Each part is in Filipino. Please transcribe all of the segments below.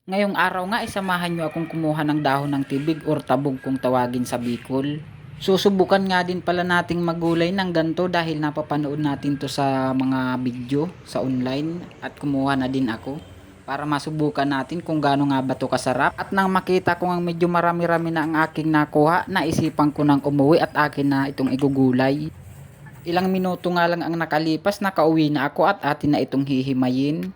Ngayong araw nga isamahan nyo akong kumuha ng dahon ng tibig or tabog kung tawagin sa Bicol. Susubukan nga din pala nating magulay ng ganto dahil napapanood natin to sa mga video sa online at kumuha na din ako para masubukan natin kung gaano nga ba to kasarap. At nang makita ko ang medyo marami-rami na ang aking nakuha, naisipan ko nang umuwi at akin na itong igugulay. Ilang minuto nga lang ang nakalipas, nakauwi na ako at atin na itong hihimayin.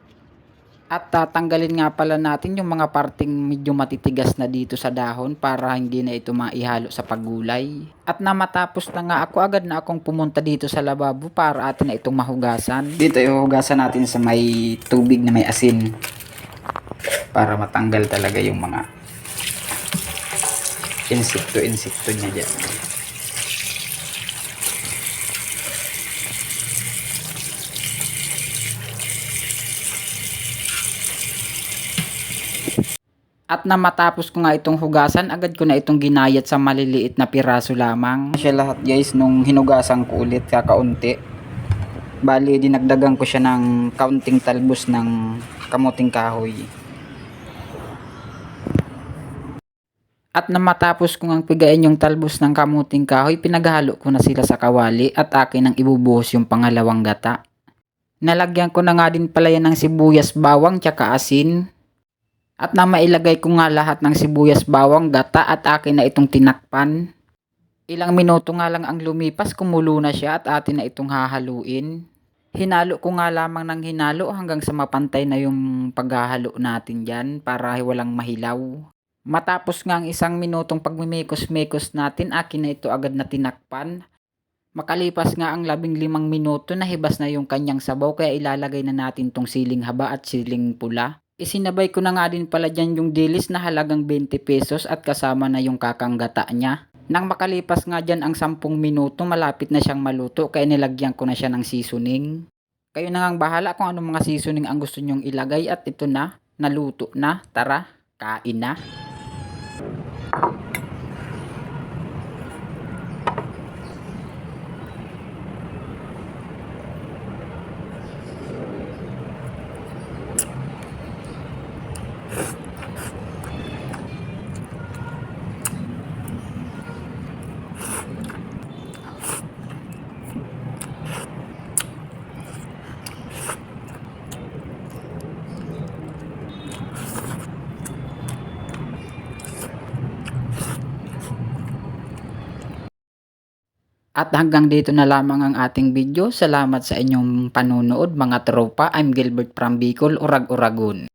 At tatanggalin nga pala natin yung mga parting medyo matitigas na dito sa dahon para hindi na ito maihalo sa paggulay. At na matapos na nga ako, agad na akong pumunta dito sa lababo para atin na itong mahugasan. Dito ihugasan natin sa may tubig na may asin para matanggal talaga yung mga insekto niya dyan. At na matapos ko nga itong hugasan, agad ko na itong ginayat sa maliliit na piraso lamang. Siya lahat guys, nung hinugasan ko ulit kakaunti. Bali, dinagdagan ko siya ng kaunting talbos ng kamuting kahoy. At na matapos ko ngang pigain yung talbos ng kamuting kahoy, pinaghalo ko na sila sa kawali at akin ang ibubuhos yung pangalawang gata. Nalagyan ko na nga din pala yan ng sibuyas, bawang, tsaka asin. At na mailagay ko nga lahat ng sibuyas, bawang, gata at akin na itong tinakpan. Ilang minuto nga lang ang lumipas, kumulo na siya at atin na itong hahaluin. Hinalo ko nga lamang ng hinalo hanggang sa mapantay na yung paghahalo natin dyan para walang mahilaw. Matapos nga ang isang minutong pagmimekos-mekos natin, akin na ito agad na tinakpan. Makalipas nga ang 15 minuto, nahibas na yung kanyang sabaw kaya ilalagay na natin tong siling haba at siling pula. Isinabay ko na nga din pala dyan yung dilis na halagang 20 pesos at kasama na yung kakanggata niya. Nang makalipas nga dyan ang 10 minuto, malapit na siyang maluto kaya nilagyan ko na siya ng seasoning. Kayo na ngang bahala kung anong mga seasoning ang gusto nyong ilagay at ito na, naluto na. Tara, kain na. At hanggang dito na lamang ang ating video. Salamat sa inyong panunood mga tropa. I'm Gilbert from Bicol, Urag-Uragon.